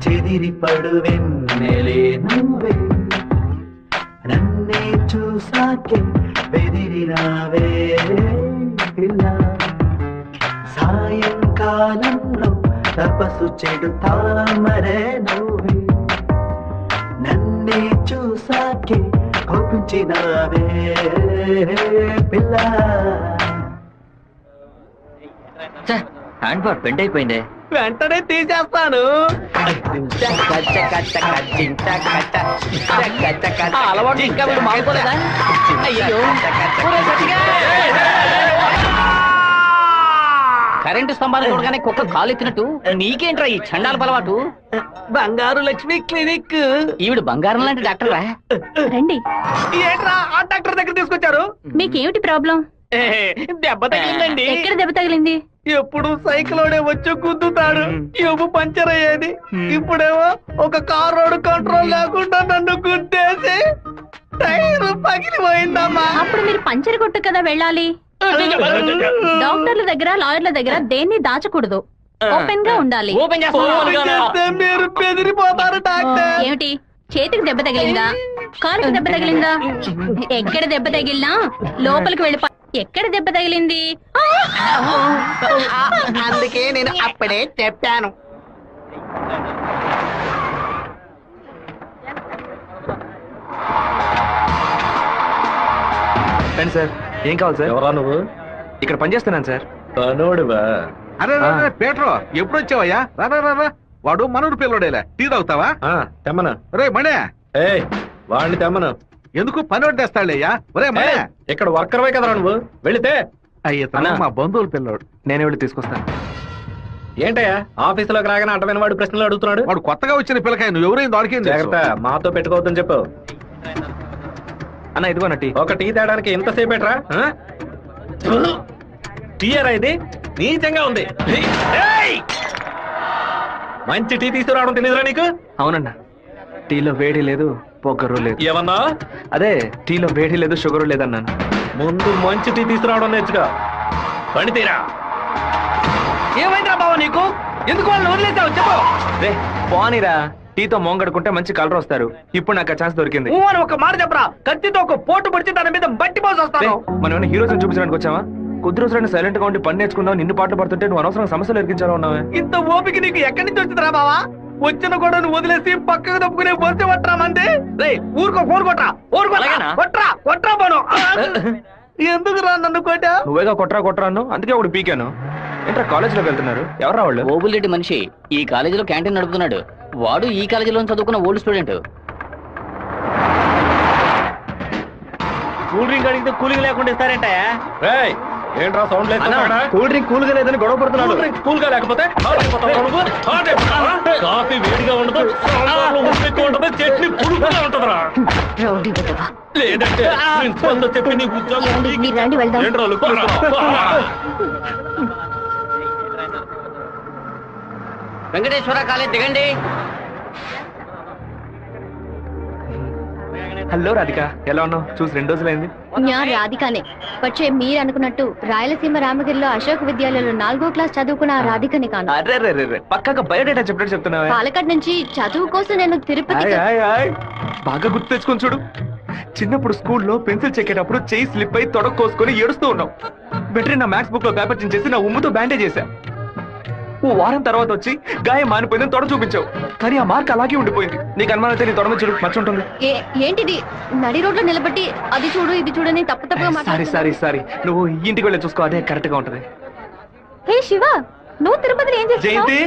చెదిరిపడు వెన్నెలే నువ్వే నన్నే చూసాకే బెదిరినావే పిల్ల సాయంకాలంలో తపస్సు చెడు తామరే నువ్వే నన్నే చూసాకే కోపించినావే పిల్ల. హ్యాండ్ బార్ బెండ్ అయిపోయింది. వెంటనే తీసేస్తాను. అలవాటు ఇంకా మీరు మారిపోలేదా? అయ్యో కరెంటు స్తంభాలు చూడగానే కుక్క కాలు ఎత్తినట్టు నీకేంట్రా ఈ చండాల అలవాటు? బంగారు లక్ష్మి క్లినిక్. ఈవిడ బంగారం లాంటి డాక్టర్ రా. రండి. ఏంట్రా ఆ డాక్టర్ దగ్గర తీసుకొచ్చారు? మీకేమిటి ప్రాబ్లం? దెబ్బ తగిలిందండి. ఎక్కడ దెబ్బ తగిలింది? ఎప్పుడు సైకిలోనే వచ్చి గుద్దుతాడు, ఎవ్వు పంచర్ అయ్యేది. ఇప్పుడేమో ఒక కార్ రోడ్ కంట్రోల్ లేకుండా నన్ను గుద్దేసి టైర్ పగిలిపోయిందమ్మా. అప్పుడు మీరు పంచర్ కొట్టు కదా వెళ్ళాలి. డాక్టర్ల దగ్గర లాయర్ల దగ్గర దేన్ని దాచకూడదు, ఓపెన్ గా ఉండాలి. మీరు బెదిరిపోతారు డాక్టర్. ఏమిటి చేతికి దెబ్బ తగిలిందా, కాలుకి దెబ్బ తగిలిందా? ఎక్కడ దెబ్బ తగిలినా లోపలికి వెళ్ళిపో. ఎక్కడ దెబ్బ తగిలింది? అందుకే నేను అప్పుడే చెప్పాను. సార్ ఏం కావాలి సార్? ఎవరా నువ్వు? ఇక్కడ పనిచేస్తున్నాను సార్. పనోడివా? అరే పేట్రో ఎప్పుడు వచ్చావయ్యా? రా వాడు మనూరు పిల్లడేలే. టీ తాగుతావా? తెమ్మను. రే మణే, వాడిని తెమ్మను. ఎందుకు పనోడు తెస్తాడయ్యా? ఒరే మణే, ఇక్కడ వర్కర్వే కదరా నువ్వు, వెళితే. అయ్యా మా బంధువుల పిల్లోడు. నేను వెళ్ళి తీసుకొస్తాను. ఏంటయ్యా ఆఫీసులోకి రాగానే అటమైన వాడు ప్రశ్నలు అడుగుతున్నాడు? వాడు కొత్తగా వచ్చిన పిల్లకాయ, నువ్వు ఎవరైంది వాడికి జాగ్రత్త, మాతో పెట్టుకోవద్దని చెప్పు. అన్న ఇదిగోన టీ. ఒక టీ తేడానికి ఎంతసేపు ఎట్రా? టీయరా ఇది? నీచంగా ఉంది. మంచి టీ తీసుకురావడం తెలియదురా నీకు? అవునన్నా, టీలో వేడి లేదు, పొగరు లేదు. ఏమన్నా? అదే టీలో వేడి లేదు, షుగరు లేదన్నాను. ముందు మంచి టీ తీసుకురావడం నేర్చుకో. పండి తీరా. ఏమైందిరా బావ నీకు? ఎందుకు వాళ్ళని వదిలేసావు చెప్పు. రే పోనీరా, టీతో మోంగడుకుంటే మంచి కలర్ వస్తారు. ఇప్పుడు నాకు ఆ ఛాన్స్ దొరికింది. అని ఒక మాట చెప్పరా, కత్తితో ఒక పోటు పడిచి దాని మీద బట్టి పోసి వస్తాను. మనం ఏమైనా హీరోస్ చూపించడానికి వచ్చావా? కొద్ది రోజులైనా సైలెంట్ గా ఉండి పని నేర్చుకుందాం, నిన్ను పాటలు పడుతుంటే నువ్వు అనవసరం సమస్యలు ఎరికించాలో ఉన్నావే. ఇంత ఓపిక నీకు ఎక్కడి నుంచి వచ్చిందిరా బావా? వచ్చిన కూడా నువ్వు వదిలేసి పక్కకు తప్పుకునే బొరిసి పట్టరా మంది. రే ఊరుకో, ఫోన్ కొట్రా, కొట్రా కొట్రా పోను. ఎందుకు రా నన్ను కొట్టా? నువ్వేగా కొట్రా అన్నావు, అందుకే ఒకటి పీకాను. ఏంట్రా కాలేజీలోకి వెళ్తున్నారు? ఎవరా వాళ్ళు? ఓబుల్రెడ్డి మనిషి ఈ కాలేజీలో క్యాంటీన్ నడుపుతున్నాడు. వాడు ఈ కాలేజీలో చదువుకున్న ఓల్డ్ స్టూడెంట్. కూల్ డ్రింక్ అడిగితే కూలింగ్ లేకుండా ఇస్తారంట. ఏంట్రా సౌండ్ లేదు? కూల్ డ్రింక్ కూల్ గా లేదని గొడవ పడుతున్నాడు. కూల్ గా లేకపోతే కాఫీ వేడిగా ఉండదు, చట్నీ పులుపుగా ఉంటుందిరా. లేదంటే చెప్పి నీ ఉద్యోగం. వెంకటేశ్వర కాలేజ్ దిగండి. హలో రాధిక, ఎలా ఉన్నావు? చూసి 2 రోజులైంది. ഞാൻ రాధికనే. പക്ഷേ మీరు అనుకున్నట్టు రాయలసీమ రామగిరిలో అశోక్ విద్యాలయంలో 4వ క్లాస్ చదువుకున్న ఆ రాధికని కాను. అరే పక్కగా బయోడేటా చెప్పినట్టు చెప్తున్నావా? పాలకాడ్ నుంచి చదువు కోసం నేను తిరుపతి. బాగా గుర్తు తెచ్చుకొని చూడు. చిన్నప్పుడు స్కూల్లో పెన్సిల్ చెక్కేటప్పుడు చెయ్యి స్లిప్ అయి తొడ కోసుకొని ఏడుస్తూ ఉన్నావు. వెంటనే నా మ్యాథ్స్ బుక్ లో పేపర్ చించేసి నా ఉమ్ముతో బ్యాండేజ్ చేశా. ఓ వారం తర్వాత వచ్చి గాయం మానిపోయిందని తొడ చూపించావు, కానీ ఆ మార్క్ అలాగే ఉండిపోయింది. నీకు అనుమానం అయితే నీ తొడ మీద చూడు, మచ్చ ఉంటుంది. ఏంటిది? నడి రోడ్లో నిలబట్టి అది చూడు ఇది చూడని తప్పుగా సారీ నువ్వు ఇంటికి వెళ్ళి చూసుకో, అదే కరెక్ట్ గా ఉంటది. హే శివ, నువ్వు తిరుపతిలో ఏం చేస్తున్నావు? జయంతి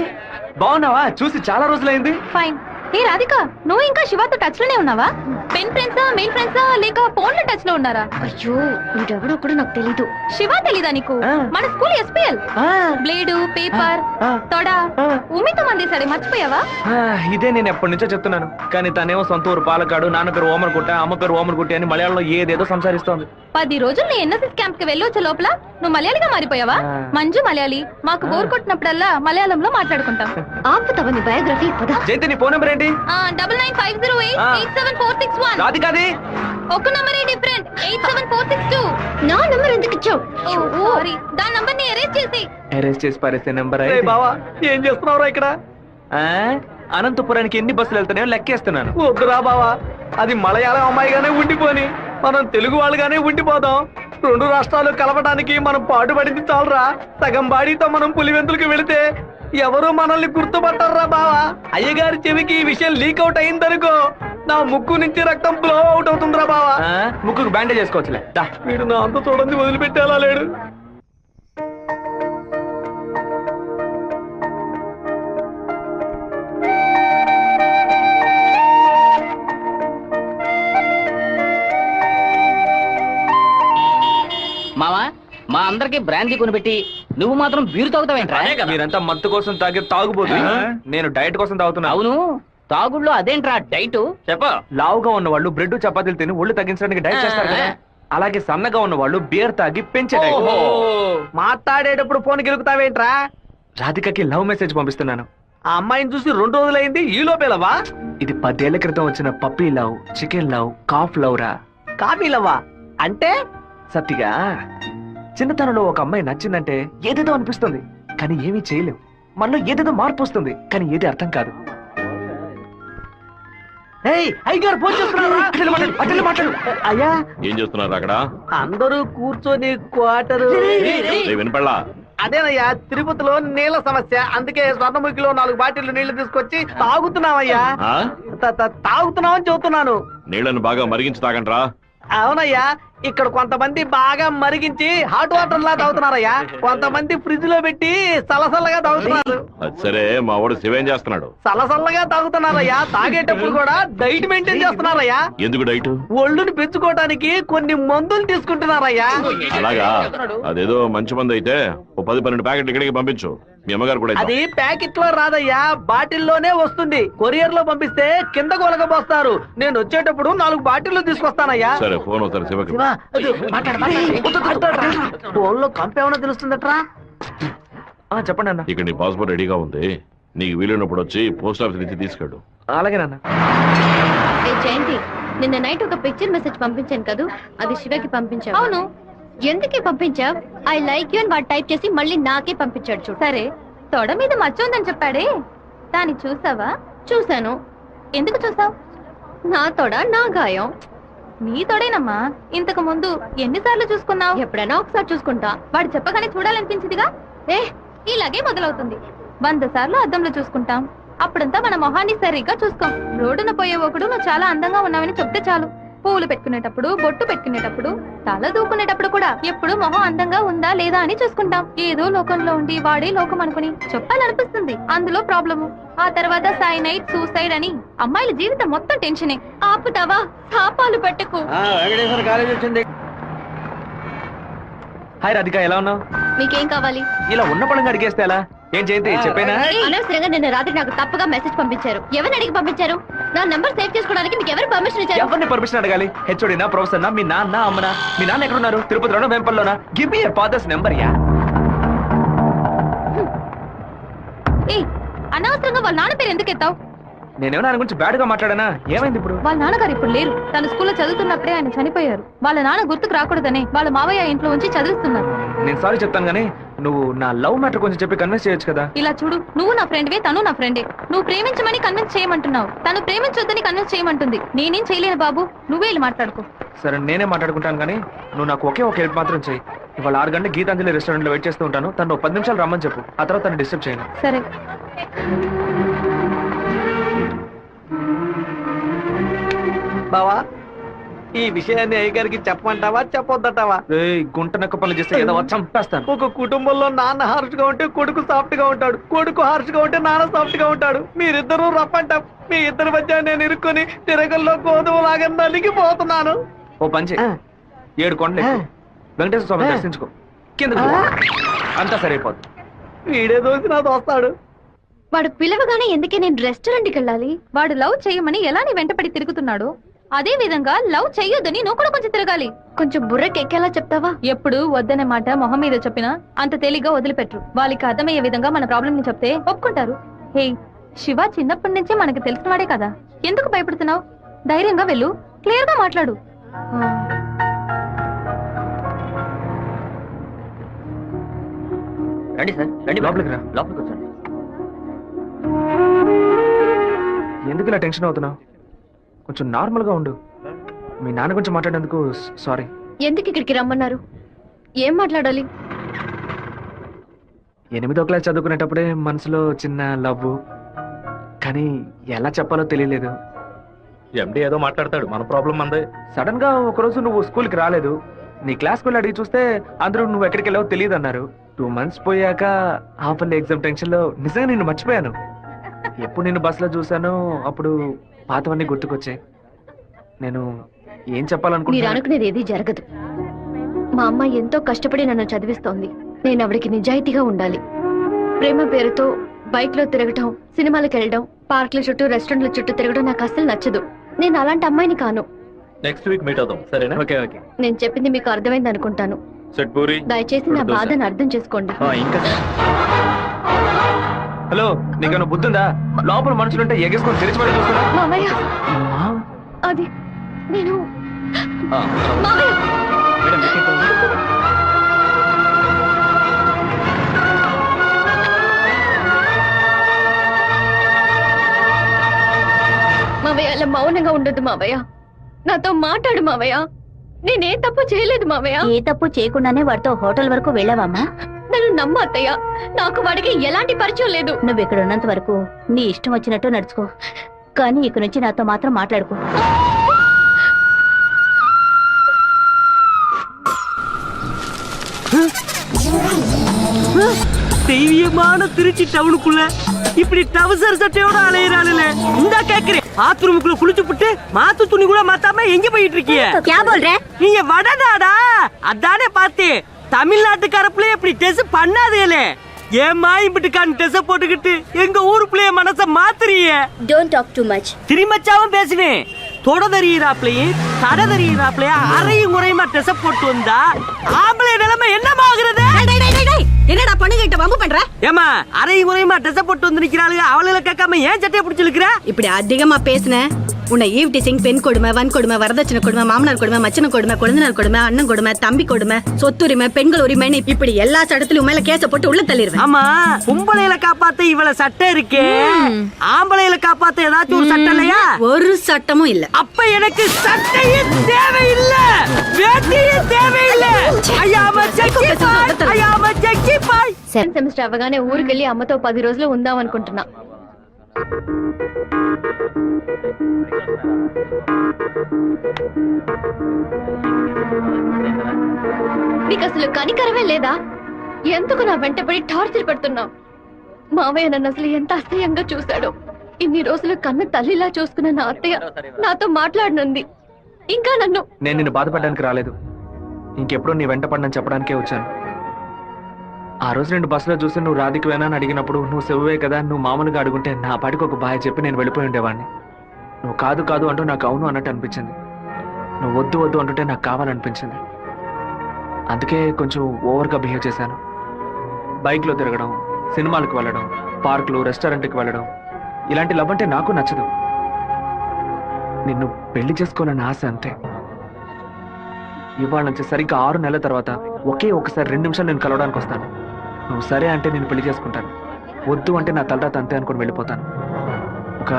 బాగున్నావా? చూసి చాలా రోజులైంది. ఫైన్. హే రాధిక, నువ్వు ఇంకా శివతో టచ్ లోనే ఉన్నావా? పెన్ ఫ్రెండ్సా, మెయిల్ ఫ్రెండ్సా, లేక ఫోన్ లో టచ్ లో ఉన్నారా? అయ్యో వీడెవడో కూడా నాకు తెలీదు. శివ తెలీదా నీకు? మన స్కూల్ ఎస్పీఎల్ బ్లేడు, పేపర్, తొడ ఉమ్మితో మందేశాడు, మర్చిపోయావా? ఇదే నేను ఎప్పటి నుంచో చెప్తున్నాను, కానీ తనేమో సొంత ఊరు పాలకాడు, నాన్న పేరు ఓమర్గుట్ట, అమ్మ పేరు ఓమర్గుట్టి అని మలయాళంలో ఏదేదో సంసారిస్తోంది. 10 రోజులు నీ ఎన్ఎస్ఎస్ క్యాంప్ కి వెళ్ళొచ్చే లోపల నువ్వు మలయాళిగా మారిపోయావా? మంజు మలయాళి. మాకు బోర్ కొట్టినప్పుడల్లా మలయాళంలో మాట్లాడుకుంటాం. ఆపుతావా నీ బయోగ్రఫీ? జయంతి నీ ఫోన్ నెంబర్ ఏంటి? 9950887461. రాధికాది ఒక నంబరే డిఫరెంట్, 87462. నా నంబర్ ఎందుకు ఇచ్చావు? సారీ, దాని నంబర్ ని ఎరేజ్ చేసి పారేసే నెంబర్. బావా ఏం చేస్తున్నావురా ఇక్కడ? అనంతపురానికి ఎన్ని బస్సులు వెళ్తున్నాయో లెక్కేస్తున్నాను. వద్దురా బావా, అది మలయాళం అమ్మాయిగానే ఉండిపోని మనం తెలుగు వాళ్ళుగానే ఉండిపోదాం. 2 రాష్ట్రాలు కలపడానికి మనం పాటుపడింది చాలరా. సగం బాడీతో మనం పులివెందులకు వెళితే ఎవరు మనల్ని గుర్తుపట్టారా బావా. అయ్యగారి చెవికి ఈ విషయం లీక్ అవుట్ అయిందనుకో, నా ముక్కు నుంచి రక్తం ఫ్లో అవుట్ అవుతుందిరా బావా. ముక్కుకు బ్యాండేజ్ చేసుకోవచ్చులే. వీడు నా అంత చూడండి వదిలిపెట్టేలా లేడు. మావా, మా అందరికి బ్రాందీ కొనిపెట్టి నువ్వు మాత్రం బీరు తాగుతావేంట్రా? మీరంతా మత్తు కోసం తాగే తాగుబోతు, నేను డైట్ కోసం తాగుతున్నా. అవును, తాగుళ్ళో అదేంట్రా డైట్ చెప్ప. లావుగా ఉన్న వాళ్ళు బ్రెడ్ చపాతీలు తిని ఒళ్ళు తగ్గించడానికి డైట్ చేస్తారు కదా, అలాగే సన్నగా ఉన్న వాళ్ళు బియర్ తాగి పెంచే డైట్. మాట్లాడేటప్పుడు ఫోన్ గెలుకుతావేంట్రా? రాధికకి లవ్ మెసేజ్ పంపిస్తున్నాను. ఆ అమ్మాయిని చూసి 2 రోజులైంది, ఈ లోపేలవా? ఇది 10 ఏళ్ల క్రితం వచ్చిన puppy love, chicken love, cough love రా. కాఫీలవ్వా అంటే? సత్తిగా చిన్నతనంలో ఒక అమ్మాయి నచ్చిందంటే ఏదేదో అనిపిస్తుంది, కానీ ఏమీ చేయలేం. మనలో ఏదేదో మార్పు వస్తుంది, కానీ ఏది అర్థం కాదు. అయ్యగారు ఫోన్ చేస్తున్నారా? మాట్లాడు. అయ్యా, ఏం చేస్తున్నారు అక్కడ? అందరూ కూర్చొని క్వార్టరు. వినపడలా? అదేనయ్యా, తిరుపతిలో నీళ్ళ సమస్య, అందుకే స్వర్ణముఖిలో 4 బాటిళ్లు నీళ్లు తీసుకొచ్చి తాగుతున్నామయ్యా. తాగుతున్నామని చెబుతున్నాను. నీళ్లను బాగా మరిగించి తాగండ్రా. అవునయ్యా, ఇక్కడ కొంతమంది బాగా మరిగించి హాట్ వాటర్ లా తాగుతున్నారయ్యా, కొంతమంది ఫ్రిడ్జ్ లో పెట్టి సలసల్లగా తాగుతున్నారు. అది సరే, మా వాడు శివేం చేస్తున్నాడు? సలసల్లగా తాగుతున్నారయ్యా. తాగేటప్పుడు కూడా డైట్ మెయింటైన్ చేస్తున్నారయ్యా. ఎందుకు డైట్? ఒళ్ళుని పెంచుకోవడానికి కొన్ని మందులు తీసుకుంటున్నారయ్యా. అలాగా? అదేదో మంచి మంది అయితే ఓ 10-12 ప్యాకెట్లు ఇక్కడికి పంపించు. మీ అమ్మగారు కూడా అది ప్యాకెట్ లో రాదయ్యా, బాటిల్లోనే వస్తుంది. కొరియర్ లో పంపిస్తే కింద కొలగబోస్తారు. నేను వచ్చేటప్పుడు 4 బాటిల్లు తీసుకొస్తానయ్యా. సరే, ఫోన్ ఒకసారి శివకి. ఫోన్ లో కంపేమన్నా తెలుస్తుందట్రా? చెప్పండి అన్న. ఇక్కడ నీ పాస్పోర్ట్ రెడీగా ఉంది, నీకు వీలైనప్పుడు వచ్చి పోస్ట్ ఆఫీస్ నుంచి తీసుకెళ్ళు. అలాగే నాన్న. జయంతి, నిన్న నైట్ ఒక పిక్చర్ మెసేజ్ పంపించాను కదా, అది శివకి పంపించావు. అవును, ఎందుకే పంపించావు? ఐ లైక్ యూ అని వాడు టైప్ చేసి మళ్ళీ నాకే పంపించాడు చూడు. సరే, తొడ మీద మచ్చ ఉందని చెప్పాడే, దాన్ని చూసావా? చూశాను. ఎందుకు చూసావు? నా తొడ నా గాయం. నీ తొడేనమ్మా. ఇంతకు ముందు ఎన్నిసార్లు చూసుకున్నావు? ఎప్పుడైనా ఒకసారి చూసుకుంటా. వాడు చెప్పగానే చూడాలనిపించిందిగా. ఇలాగే మొదలవుతుంది. 100 సార్లు అద్దంలో చూసుకుంటాం, అప్పుడంతా మన మొహాన్ని సరిగ్గా చూసుకోం. రోడ్డున పోయే ఒకడు నువ్వు చాలా అందంగా ఉన్నావని చెప్తే చాలు. పూలు పెట్టుకునేటప్పుడు, బొట్టు పెట్టుకునేటప్పుడు, తల దూకునేటప్పుడు కూడా ఎప్పుడు మొహం అందంగా ఉందా లేదా అని చూసుకుంటాం. ఏదో లోకంలో ఉండి వాడే లోకం అనుకుని చెప్పాలనిపిస్తుంది. అందులో ప్రాబ్లము. ఆ తర్వాత సైనైడ్, సూసైడ్ అని అమ్మాయిల జీవితం మొత్తం టెన్షనే. ఆపుతావా? శాపాలు పెట్టకు. వెంకటేశ్వర కాలేజ్ వచ్చింది. హాయ్ రాధిక, ఎలా ఉన్నావు? మీకేం కావాలి? ఇలా ఉన్న పడంగా అడిగేస్తే ఎలా? ఏం జయంతి చెప్పేనా? అనవసరంగా నిన్న రాత్రి నాకు తప్పుగా మెసేజ్ పంపించారు. ఎవరిని అడిగి పంపించారు? నా నంబర్ సేవ్ చేసుకోవడానికి మీకు ఎవరు పర్మిషన్ ఇచ్చారు? ఎవరిని పర్మిషన్ అడగాలి? హెచ్ఓడినా, ప్రొఫెసర్ నా, మీ నాన్న, అమ్మనా? మీ నాన్న ఎక్కడున్నారు? తిరుపతిలోనా, వేంపల్లోనా? Give me your father's number yeah. అనవసరంగా వాళ్ళ నాన్న పేరు ఎందుకు ఎత్తావు? నేనేమన్నా ఆయన గురించి బ్యాడ్ గా మాట్లాడానా? ఏమైంది ఇప్పుడు? వాళ్ళ నాన్నగారు ఇప్పుడు లేరు. తను స్కూల్లో చదువుతున్నప్పుడే ఆయన చనిపోయారు. వాళ్ళ నాన్న గుర్తుకు రాకూడదనే వాళ్ళ మావయ్య ఇంట్లో ఉంచి చదివిస్తున్నారు. నేను సారీ చెప్తాను గానీ నువ్వు నా లవ్ మ్యాటర్ కొంచెం చెప్పి కన్విన్స్ చేయొచ్చు కదా. ఇలా చూడు, నువ్వు నా ఫ్రెండ్వే, తను నా ఫ్రెండే. నువ్వు ప్రేమించమని కన్విన్స్ చేయమంటున్నావు, తను ప్రేమించొద్దని కన్విన్స్ చేయమంటుంది. నేనేం చేయలేను బాబు, నువ్వే వెళ్ళి మాట్లాడుకో. సరే, నేనే మాట్లాడుకుంటాను కానీ నువ్వు నాకు ఒకే ఒక హెల్ప్ మాత్రం చేయి. ఇవాళ 6 గంటల గీతాంజలి రెస్టారెంట్ లో వెయిట్ చేస్తూ ఉంటాను. తను 10 నిమిషాలు రమ్మని చెప్పు, ఆ తర్వాత తను డిస్టర్బ్ చేయను. సరే. బావా, ఈ విషయాన్ని అయ్యగారికి చెప్పమంటావా చెప్పొద్దటావా? గుంట నక్క పనులు చేస్తే ఏదో చంపేస్తాను. ఒక కుటుంబంలో నాన్న హార్ష్ గా ఉంటే కొడుకు సాఫ్ట్ గా ఉంటాడు, కొడుకు హార్ష్ గా ఉంటే నాన్న సాఫ్ట్ గా ఉంటాడు. మీరిద్దరూ రఫ్ అంటాం. మీ ఇద్దరి మధ్య నేను ఇరుక్కుని తిరగల్లో గోధుమ లాగా నలిగిపోతున్నాను. ఓ పంచి 7 కొండలు ఎక్కు. వెంకటేశ్వర స్వామి దర్శించుకో, కింద అంతా సరైపోద్ది. వీడే దోసి నా దోస్తాడు. వాడు పిలవగానే ఎందుకే నేను రెస్టారెంట్కి వెళ్ళాలి? వాడు లవ్ చేయమని ఎలా నీ వెంటపడి తిరుగుతున్నాడు, అదే విధంగా లవ్ చెయ్యొద్దని నువ్వు కూడా కొంచెం తిరగాలి. కొంచెం బుర్రకెక్కేలా చెప్తావా? ఎప్పుడు వద్దనే మాట మొహం మీద చెప్పినా అంత తేలిగ్గా వదిలిపెట్టరు. వాళ్ళకి అర్థమయ్యే విధంగా మన ప్రాబ్లం ని చెప్తే ఒప్పుకుంటారు. హే, శివ చిన్నప్పటి నుంచే మనకి తెలిసిన వాడే కదా, ఎందుకు భయపడుతున్నావు? ధైర్యంగా వెళ్ళు, క్లియర్ గా మాట్లాడు. రండి సార్, రండి లోపలికి రా. లోపలికి వచ్చండి. ఎందుకు ఇలా టెన్షన్ అవుతున్నావు? కొంచెం నార్మల్గా ఉండు. మీ నాన్న గురించి మాట్లాడేందుకు సారీ. ఎందుకు ఇక్కడికి రమ్మన్నారు? ఏం మాట్లాడాలి? 8వ క్లాస్ చదువుకునేటప్పుడే మనసులో చిన్న లవ్, కానీ ఎలా చెప్పాలో తెలియలేదు. ఎండి ఏదో మాట్లాడతాడు, మన ప్రాబ్లం మందే. సడన్ గా ఒకరోజు నువ్వు స్కూల్కి రాలేదు. నీ క్లాస్కి వెళ్ళి అడిగి చూస్తే అందరూ నువ్వు ఎక్కడికి వెళ్ళావో తెలియదు అన్నారు. 2 months పోయాక హాఫర్లీ ఎగ్జామ్ టెన్షన్ లో నిజంగా నిన్ను మర్చిపోయాను. ఎప్పుడు నిన్ను బస్సులో చూసానో అప్పుడు పాతవన్నీ గుర్తుకొచ్చాయి. నేను ఏం మీరు చెప్పాలనుకుంటున్నా? అనుకునేది ఏది జరగదు. మా అమ్మ ఎంతో కష్టపడి నన్ను చదివిస్తోంది. నేను ఆవిడకి నిజాయితీగా ఉండాలి. ప్రేమ పేరుతో బైక్ లో తిరగటం, సినిమాలకు వెళ్ళడం, పార్క్ల చుట్టూ రెస్టారెంట్ల చుట్టూ తిరగడం నాకు అస్సలు నచ్చదు. నేను అలాంటి అమ్మాయిని కాను. నెక్స్ట్ వీక్ మీట్ అవుదాం, సరేనా? Okay okay. నేను చెప్పింది మీకు అర్థమైంది అనుకుంటాను. సెట్ పూరి. దయచేసి నా బాధను అర్థం చేసుకోండి. ఇంకా హలో, నీకన్నా బుద్ధుందా? లోపల మనుషులుంటే ఎగేసుకొని తెరిచిపడి చూస్తున్నా. మామయ్య, అది నేను మామయ్య. మావయ్య, అలా మౌనంగా ఉండొద్దు మావయ్య. నాతో మాట్లాడు మావయ్య. నేనే తప్పు చేయలేదు మావయ్య. ఏ తప్పు చేయకుండానే వాడితో హోటల్ వరకు వెళ్ళావమ్మా? నన్ను నమ్ము అత్తయ్య. నాకు వాడికి ఎలాంటి పరిచయం లేదు. నువ్వు ఇక్కడ ఉన్నంత వరకు నీ ఇష్టం వచ్చినట్టు నడుచుకో, కానీ ఇక నుంచి నాతో మాత్రం మాట్లాడుకో. தெய்வீகமான திருச்சி டவுனுக்குள்ள இப்படி டவுசர் சட்டையோட அலையிறாளுல இந்த கேக்குறேன். பாத்ரூமுக்குள்ள குளிச்சு புட்டு மாத்து துணி கூட மாத்தாம எங்க போயிட்டு இருக்கீங்க? நீங்க வடநாடா? அதானே பார்த்தேன். தமிழ்நாட்டுக்காரப்புல இப்படி டெஸ் பண்ணாதேலே. ஏமா இப்படிக்கான டெஸ் போட்டுக்கிட்டு எங்க ஊரு பிள்ளைய மனச மாத்துறீங்க? Don't talk too much. திருமச்சாவும் பேசுவேன். தொட தெரியிறாப்லையும் தட தெரியிறாப்லையா அரையும் குறையுமா டெஸ் போட்டு வந்தா ஆம்பளை நிலைமை என்னமாகிறது? என்னடா பண்ணுகிட்ட வம்பு பண்ற? ஏமா அரையும் குறையுமா டெஸ் போட்டு வந்து நிக்கிறாளுங்க, அவளுகளை கேட்காம ஏன் சட்டையை பிடிச்சிருக்கிற? இப்படி அதிகமா பேசுன உன்னை ஈவ் டீசிங், பெண் கொடுமை, வன் கொடுமை, வரதட்சணை கொடுமை, மாமனார் கொடுமை, மச்சன கொடுமை, குழந்தைனார் கொடுமை, அண்ணன் கொடுமை, தம்பி கொடுமை, சொத்துரிமை, பெண்கள் உரிமைன்னு இப்படி எல்லா சட்டத்திலும் மேல கேச போட்டு உள்ள தள்ளிடுவேன். ஆமா, பொம்பளையில காப்பாத்த இவ்வளவு சட்டம் இருக்கே, ஆம்பளையில காப்பாத்த ஏதாச்சும் ஒரு சட்டம் இல்லையா? ஒரு சட்டமும் இல்ல. அப்ப எனக்கு சட்டையும் தேவையில்லை, வேட்டியும் தேவையில்லை. సెమిస్టర్ అవగానే ఊరికెళ్ళి అమ్మతో 10 రోజులు ఉందాం అనుకుంటున్నా. నీకు అసలు కనికరమే లేదా? ఎందుకు నా వెంటబడి టార్చర్ పెడుతున్నావు? మావయ్య నన్ను అసలు ఎంత అసహ్యంగా చూశాడో. ఇన్ని రోజులు కన్న తల్లిలా చూసుకున్న నా అత్తయ్య నాతో మాట్లాడనుంది. ఇంకా నన్ను నేను నిన్ను బాధపడడానికి రాలేదు, ఇంకెప్పుడు నీ వెంట పడనని చెప్పడానికే వచ్చాను. ఆ రోజు నేను బస్సులో చూసి నువ్వు రాధికి వేనా అని అడిగినప్పుడు నువ్వు సెవ్వే కదా, నువ్వు మామూలుగా అడుగుంటే నా పాటికి ఒక బాయ్ చెప్పి నేను వెళ్ళిపోయి ఉండేవాడిని. నువ్వు కాదు కాదు అంటూ నాకు అవును అన్నట్టు అనిపించింది. నువ్వు వద్దు వద్దు అంటుంటే నాకు కావాలనిపించింది. అందుకే కొంచెం ఓవర్గా బిహేవ్ చేశాను. బైక్లో తిరగడం, సినిమాలకు వెళ్ళడం, పార్కులు, రెస్టారెంట్కి వెళ్ళడం, ఇలాంటి లవ్ అంటే నాకు నచ్చదు. నిన్ను పెళ్లి చేసుకోవాలని ఆశ అంతే. ఇవాళ నుంచి సరిగ్గా 6 నెలల తర్వాత ఒకే ఒకసారి 2 నిమిషాలు నేను కలవడానికి వస్తాను. నువ్వు సరే అంటే నేను పెళ్లి చేసుకుంటాను, వద్దు అంటే నా తలరాత అంతే అనుకుని వెళ్ళిపోతాను. ఒక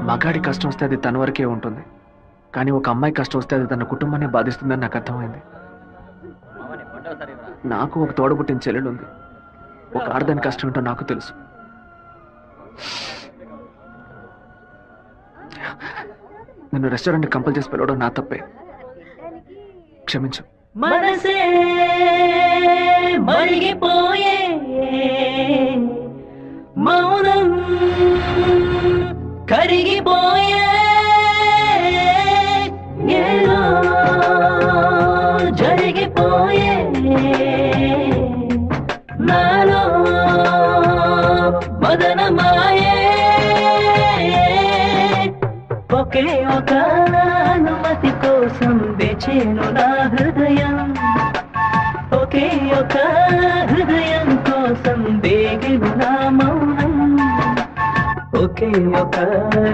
మగాడి కష్టం వస్తే అది తన వరకే ఉంటుంది, కానీ ఒక అమ్మాయి కష్టం వస్తే అది తన కుటుంబాన్ని బాధిస్తుందని నాకు అర్థమైంది. నాకు ఒక తోడబుట్టిన చెల్లెలు ఉంది. ఒక ఆడదాని కష్టం ఏంటో నాకు తెలుసు. నిన్ను రెస్టారెంట్ కంపల్ చేసి పిలవడం నా తప్పే, క్షమించు. మనసే మరిగిపోయే మౌనం కరిగిపోయే ఏదో జరిగిపోయే నాలో మదనమాయే ఒకే ఒక అనుమతి కోసం వేచేను నా హృదయం, ఒకే ఒక హృదయం కోసం వేగెను నా మౌనం, ఒకే ఒక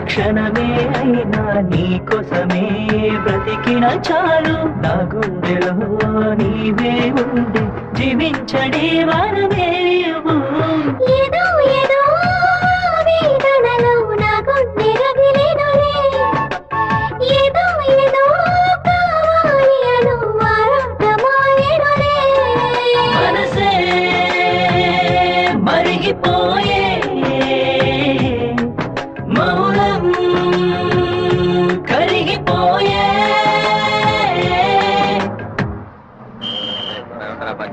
క్షణమే అయినా నీ కోసమే బ్రతికిన చాలు. నా గుండెలో నీవే ఉండి జీవించడే వరమే ఇవ్వు. ఏదో ఏదో వేదనలో నా గుండె రగిలిన కరిగిపోయే